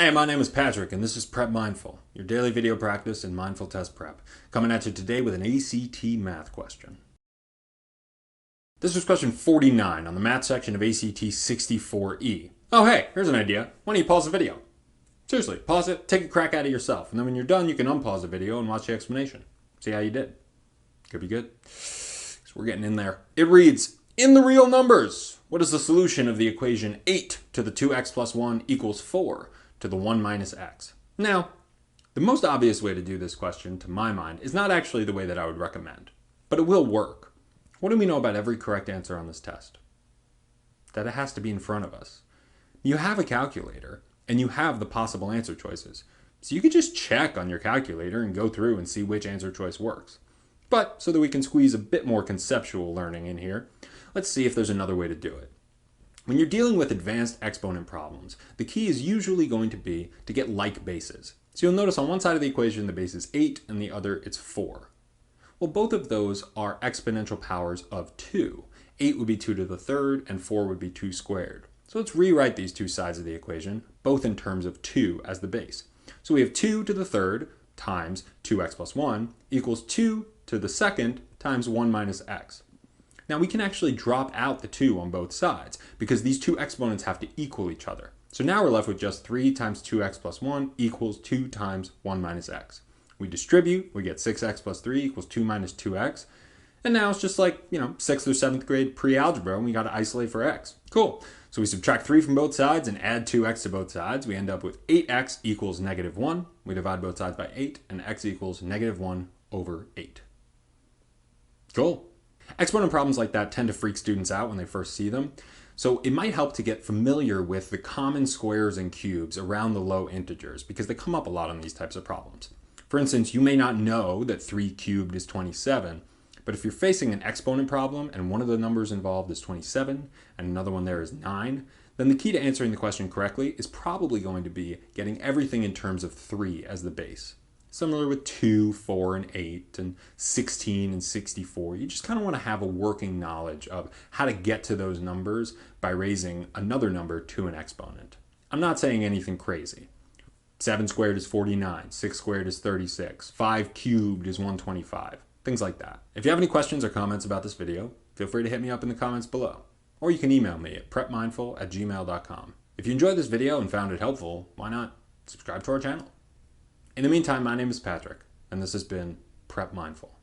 Hey, my name is Patrick, and this is Prep Mindful, your daily video practice in mindful test prep. Coming at you today with an ACT math question. This was question 49 on the math section of ACT 64E. Oh, hey, here's an idea. Why don't you pause the video? Seriously, pause it, take a crack at it yourself, and then when you're done, you can unpause the video and watch the explanation. See how you did. Could be good. So we're getting in there. It reads, in the real numbers, what is the solution of the equation 8 to the 2x plus 1 equals 4? To the 1 minus x. Now, the most obvious way to do this question, to my mind, is not actually the way that I would recommend, but it will work. What do we know about every correct answer on this test? That it has to be in front of us. You have a calculator, and you have the possible answer choices, so you could just check on your calculator and go through and see which answer choice works. But so that we can squeeze a bit more conceptual learning in here, let's see if there's another way to do it. When you're dealing with advanced exponent problems, the key is usually going to be to get like bases. So you'll notice on one side of the equation the base is 8 and the other it's 4. Well, both of those are exponential powers of 2. 8 would be 2 to the third and 4 would be 2 squared. So let's rewrite these two sides of the equation, both in terms of 2 as the base. So we have 2 to the third times 2x plus 1 equals 2 to the second times 1 minus x. Now we can actually drop out the 2 on both sides because these two exponents have to equal each other. So now we're left with just 3 times 2x plus 1 equals 2 times 1 minus x. We distribute, we get 6x plus 3 equals 2 minus 2x. And now it's just like, 6th or 7th grade pre-algebra and we got to isolate for x. Cool. So we subtract 3 from both sides and add 2x to both sides. We end up with 8x equals negative 1. We divide both sides by 8 and x equals negative 1 over 8. Cool. Exponent problems like that tend to freak students out when they first see them, so it might help to get familiar with the common squares and cubes around the low integers because they come up a lot on these types of problems. For instance, you may not know that 3 cubed is 27, but if you're facing an exponent problem and one of the numbers involved is 27 and another one there is 9, then the key to answering the question correctly is probably going to be getting everything in terms of 3 as the base. Similar with 2, 4, and 8, and 16 and 64. You just kind of want to have a working knowledge of how to get to those numbers by raising another number to an exponent. I'm not saying anything crazy. 7 squared is 49, 6 squared is 36, 5 cubed is 125, things like that. If you have any questions or comments about this video, feel free to hit me up in the comments below. Or you can email me at prepmindful@gmail.com. If you enjoyed this video and found it helpful, why not subscribe to our channel? In the meantime, my name is Patrick, and this has been Prep Mindful.